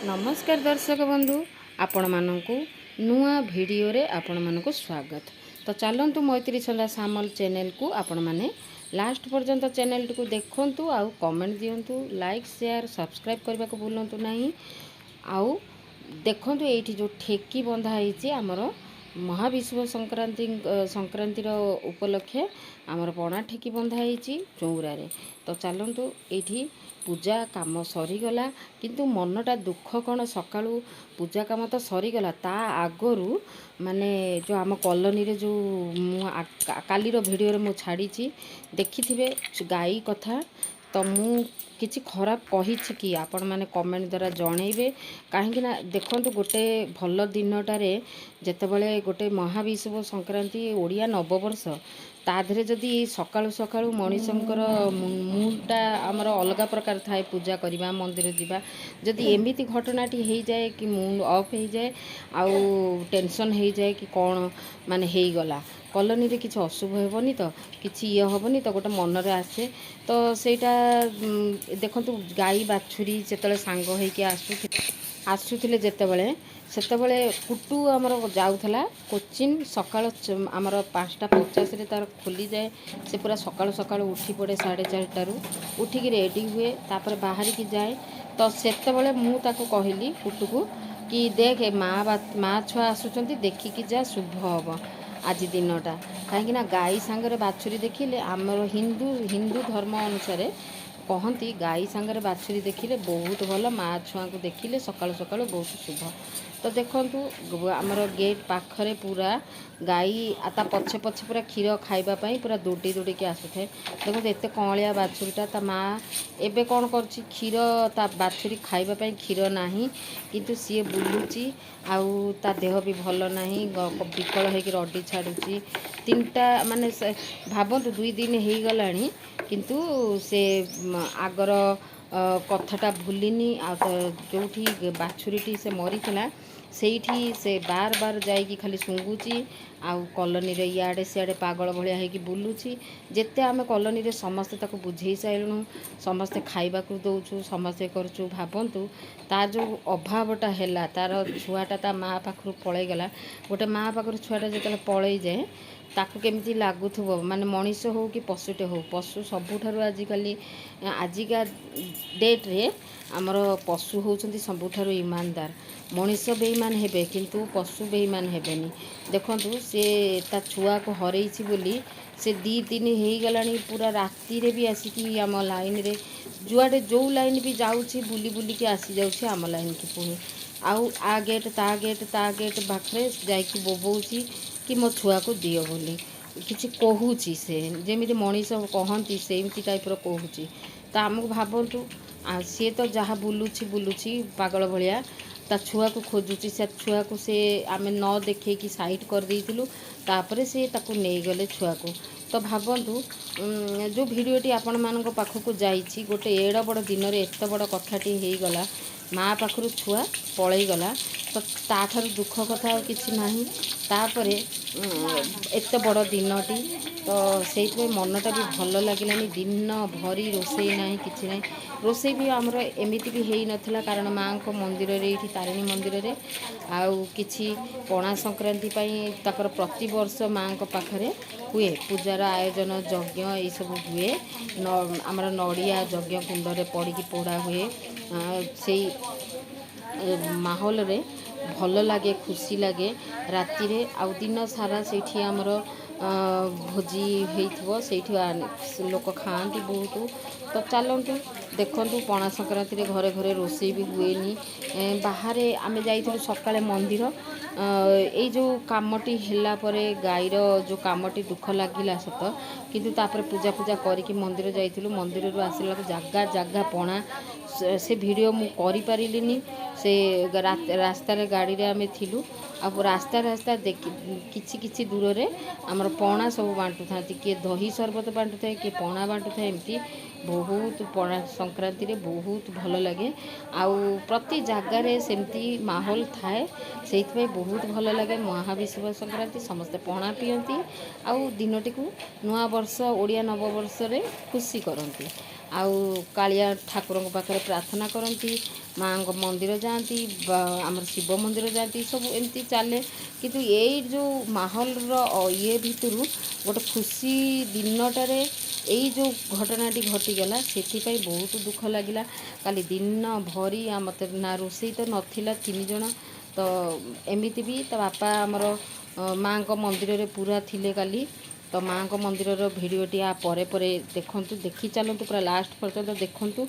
नमस्कार दर्शक बंधु आपण मानकु नुआ वीडियो रे आपण मानकु स्वागत। तो चलतु मैत्री छंदा सामल चैनल को आपण माने लास्ट पर्यंत चैनल को देखंतु आउ कमेंट दियंतु लाइक शेयर सब्सक्राइब करबा को भूलंतु नहीं। आउ देखंतु एठी जो ठेकी बंधा ହେଇଛି ଆମର महाविश्व संक्रांतिर उपलक्षे आमर पणा ठेकी बंधा ହେଇଛି चौरारे। तो चलतु एठी पूजा काम सरीगला किंतु मनटा दुख कौन सकाळू पूजा काम तो सरीगला ता आगरू माने जो आम कॉलोनी रे जो कालीर वीडियो रे मु छाड़ी देखिथिबे गाई कथा। तो मु किछि खराब कही कि आपण माने कमेंट द्वारा जनइबे कहीं ना देखंतु गोटे भल दिनटारे जेतेबेले गोटे महाविश्व संक्रांति ओडिया नववर्ष ता धरे जदि सकाळू सकाळू मनीषंकर मूडटा आमर अलग प्रकार थाए पूजा करवा मंदिर जावा जदि एमिति घटनाटी हो जाए कि मूड ऑफ हो जाए आउ टेंशन हो जाए कि कौन माने हो गला कॉलोनी रे किसी अशुभ हेबनी तो किसी ये हेबनी तो गोटे मनरे आसे। तो सेटा देखंतु गाई बाछुरी जेतेबेले सांग होइके आसुथिले जेतेबेले सेतेबेले कुटू आमर जाउथला कोचिन सकाळ आमर 5:50 रे तार खोली जाए से पूरा सकाळ सकाळ उठी पड़े 4:30 उठिकी रेडी हुए तापर बाहर की जाए। तो सेतेबेले मु ताको कहली कुटू को कि देख माँ छुआ आसुचंती देखिकी जा शुभ हम आज दिनटा कहीं गाई सांगरे बाछुरी देखिले आमर हिंदू धर्म अनुसार कहती गाई सांगरे बाछुरी देखिले बहुत भल माँ छुआ को देखिले सकाळु सकाळु बहुत शुभ। तो देखंतु आमर गेट पाखरे पूरा गाई ता पछे पछे पूरा क्षीर खाइबापी पूरा दौड़ी दौड़ी आसुए। देखो एत कँलिया बाछुरीटा ता माँ एबे कौन कर क्षीर ता बाछुरी खाइबापी क्षीर नाही किंतु सी बुलूची आउ ता देह भी भल नाही विकल होकर रडी छाड़ुची तीनटा माने भावतु 2 दिन हो गलानी किंतु से आगर कथाटा भूलिनी जो बाछुरीटी से मरी सेठी से बार बार जाइकी खाली शुंगुची आउ कॉलोनी रे इयाड़े सियाड़े पागल भलिया होइकी बुलूची जेते आमे कॉलोनी रे समस्ते ताको बुझेई साइलुनु समस्ते खाइबा को दउछु समस्ते करछु भावंतु ता जो अभावटा हैला तार छुआटा ता माँ पाखरु पळै गला गोटे माँ पाखरु छुआटा जेतले पळै जाए ताकू केमती लागुथुबो माने मनीष हो कि पशुटे हो पशु सबुठारु आजिका डेट रे आमर पशु होउछंती सबुठारु ईमानदार मनीष बेईमान हेबे किंतु पशु बेईमान हेबेनी। देखंतु से ता छुआ को हरैछि बोली से 2 दिन हो गलानी पूरा राति रे भी आसिकी आम लाइन रे जुआडे जो लाइन भी जाउछि बुली बुली के आसी जाउछि आम लाइन की पुणी आउ आ गेट ता गेट पाखरे जाइकी बोबौछि कि मो छुआ को दियो बोली किछि कहूची से जेमिति मनीष कहती सेमती टाइप रो कहूची। तो आमको भावतु सी तो जहाँ बुलूची पागल भलिया ता छुआ को खोजुची से छुआ को से आमे न देखे कि साइड कर देइथिलु तापरे से ताको नहीं गले छुआ को। तो भावतु जो वीडियोटी आपण मानक पाखक जाइछि गोटे एड़ बड़ दिन रे एत बड़ कथाटी हो गला माँ पाखरु छुआ पळै गला तो ताठारु दुख कथा किछि नाही तापरे एत बड़ दिनटी तो से मनटा भी भल लगिलानी दिन भरी रोसई नाही किछि नाही रोसई भी आमर एमिति भी हेई नथिला कारण माँ को मंदिर रे एठी तारिणी मंदिर रे आउ किछि पणा संक्रांति पई ताकर प्रति वर्ष माँ को पाखरे हुए पूजार आयोजन यज्ञ ये सब हुए आमर नड़िया यज्ञ कुंड रे पड़ी पोड़ा हुए से माहौल रे भल लगे खुशी लगे राति रे आउ दिन सारा सेठी आमर भोजी होइथिबो सेठी लोक खाआंती बहुत। तो चलतु देखंतु पणा संक्रांति रे घरे घरे रोसई भी हुएनी बाहर आमे जाइथिलु सकाळे मंदिर ए जो कामटी हैला परे गाईर जो कामटी दुख लागिला सत किंतु तापर पूजा पूजा करिकी मंदिर जाइथिलु मंदिर रु आसिला जागा जागा पणा से वीडियो मु करि पारिलिनी से रास्ता रे गाड़ी रे आमे थिलु आ रास्ता रास्ता किछि किछि दूर रे हमर पणा सब बांटू था किए दही शरबत बांटू था किए पणा बांटू था एमती बहुत पणा संक्रांति रे बहुत भल लगे आउ प्रति जगार सेमती माहौल थाए से बहुत भल लगे महाविश्व संक्रांति समस्ते पणा पियंती आउ दिनटी को नुआ वर्ष ओडिया नववर्ष रे खुशी करती। आउ कालिया ठाकुर पाखे प्रार्थना करती माँ मंदिर जाती आम शिव मंदिर जाती सब एमती चले किंतु ये जो माहौल ये भितर गोटे खुशी दिनटारे यही जो घटनाटी घटीगला से बहुत दुख लगिला। काली दिन भरी मत ना रोषे तो नाला 3 जन तो एमती भी तो बापा आमर माँ मंदिर रे पूरा थिले काली तो माँ मंदिर भिडियोटी आ परे परे देखु देखी चलतु पूरा लास्ट पर्यंत देखु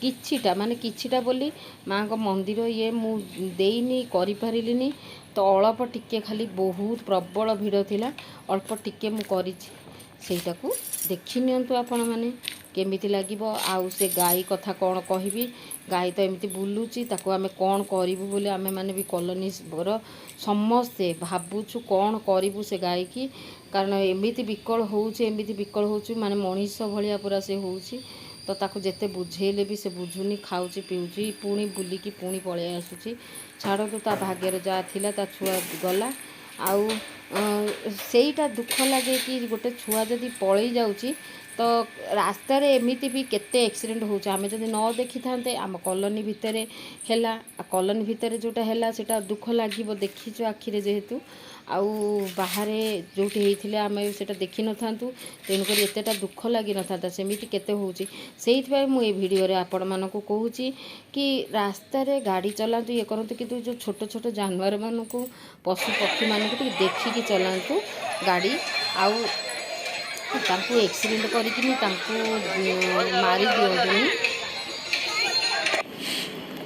किछिटा माने किछिटा बोली माँ मंदिर ये मु देनी करिपारिलिनी तो अल्प टिके खाली बहुत प्रबल भिड़ थिला अल्प टिके मु करी सेटाकू देखि नियंतु आपण माने केमिति लागिबो। आउ से गाई कथा कौन कहबी गाई तो एमती बुलूची ताको आमे कौन करिबु बोले आमे माने भी कॉलोनी बर समस्ते भाबुछु कौन करिबु से गाई की कारण एमती विकल होउची माने मनीष भलिया पूरा से होउची तो ताको जेते बुझेले भी से बुझुनी खाऊची पीऊची पुणी बुलिकी पुणी पळे आसुची छाड़ तो ता भाग्य जा थिला ता छुआ गला आउ सेईटा दुख लगे कि गोटे छुआ जदि पलई जाऊँगी तो रास्ता एमती भी केते एक्सीडेंट हो आमे जदि न देखी थांते आम कॉलोनी भितर हैला कॉलोनी भितर जोटा हैला सेटा दुख लागिबो देखीचु आखिरे जेहेतु आउ बाहर जोटी होते आम से देखी न था तेणुक एतेटा दुख लगी न था सेमती केते होउची सेइथिबाई मु ए वीडियो रे आपण मानकु कहूची कि रास्ता रे गाड़ी चलातु ये करंतु किंतु जो छोट छोट जानवर मानकु पशु पक्षी मानकु देखिकी चलातु गाड़ी आउ तांकु एक्सीडेंट करिकिनी तांकु मारी दियंतुनी।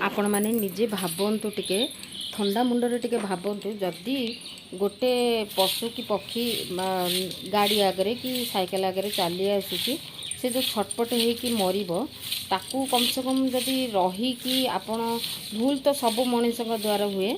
आपण माने निजे भाबंतु टिके ठंडा मुंडरे टिके भाबंतु जदि गोटे पशु कि पक्षी गाड़ी आगे कि साइकेल आगे चली आसुची से जो छटपट होकि मरब ताकू कम से कम जदि रहीकि आपण भूल तो सब मनीष द्वारा हुए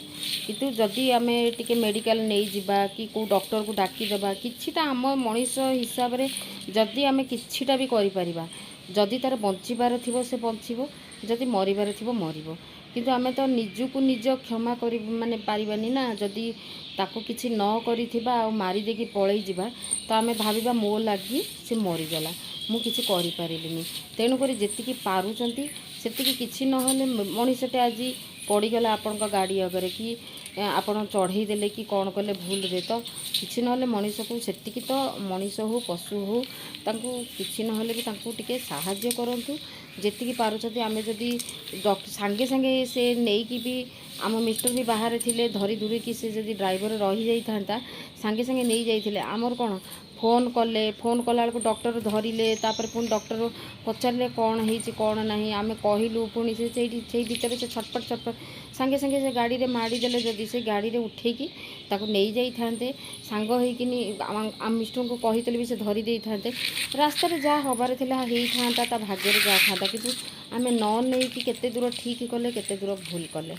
किंतु जदि आम टिके मेडिकल नहीं जिबा कि को डॉक्टर को डाकीदेबा किछिटा आम मनीष हिसाब रे जदि आम किछिटा भी करि परिबा जदि तार बंचिबार थिबो से बंचिबो जदि मरिबार थिबो मरिबो किंतु आमे तो निजकू निज क्षमा करि माने पारिबानी ना जदि ताको किछि न करिथिबा आ मारी देकी पळई जिबा तो आमे भाबिबा मो लागी से मरिगला मु किछि करि पारिलिनी तेणु करी जेतिकी पारुचंती सेतिकी किछि नहले मनीषटे आज पड़ीगला आपण गाड़ी अगरे कि आपण चढ़ई देले कि कौन कले भूल रे तो किछि नहले मनीष को सेतिकी तो मनीष हो पशु हो तांकू किछि नहले भी तांकू टिके साहाय्य करंतु जेतिकी पारुचंती आमे जदि सांगे सांगे से नेइकी भी आम मिस्टर भी बाहर थिले धरी धुरी कि से जदि ड्राइवर रही जाई थांता सांगे सांगे नहीं जाइथिले आमर कोन फोन कला बेलू डॉक्टर धरिले तापर पुणी डॉक्टर पचारे कौन होती कौन ना आम कहलु पुणी से भीतर से छटपट सांगे सांगे से गाड़ी रे माड़ी देले जदि से गाड़ी रे उठेकी ताको नहीं जाई थांते सांग होइकिनी आम मिस्टर को कहितले भी से धरी देई थांते रास्ता रे जा हबार थिला हेई थांता ता भाग्य रे जा थांता किंतु आमे न नहीं कि केते दूर ठीक कले केते दूर भूल कले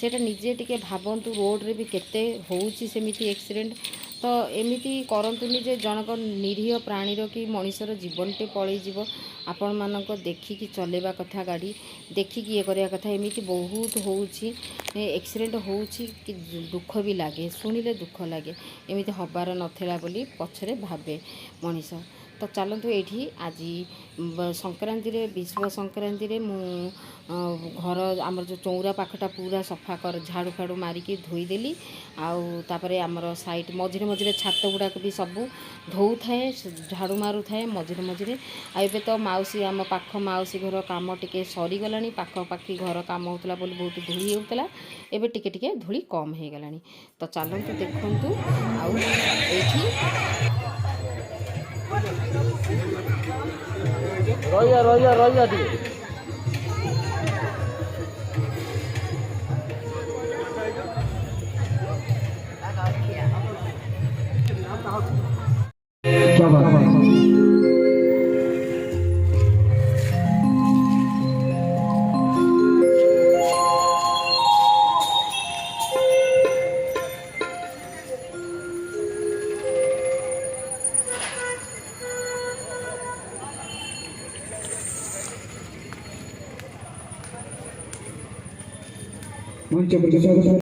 सेटा निजे टिके भाबंतु रोड रे भी केते होउची सेमिति एक्सीडेंट तो एमिति करंतुनी जे जनक निरीह प्राणीर कि मनीषर जीवनटे पलई जीव आपण मानक देखिकी चलेबा कथा गाड़ी देखिकी ये करिया कथा एमिति बहुत होउची एक्सीडेंट होउची कि दुख भी लागे सुनिले दुख लागे एमिति हबार नथिला बोली पछरे भाबे मनीष तो चलतु ये आज संक्रांति रे विश्व संक्रांति रे मु घर आमर जो चौरा पाखटा पूरा सफा कर झाड़ू फाड़ू मारिकी धोईदेली आउे आमर साइड मझे मझे छात गुड़ाक भी सब धो थाए झाड़ू मारू थाए मझे मझे आबे तो माउसी आम पाख माउसी घर काम टिके सरीगला पाखपाखी घर काम होता बोली बहुत धूली होता एबे टिके टिके धूली कम हो गलानी तो चलतु देखु रहिया टिके क्या बात है मंच पर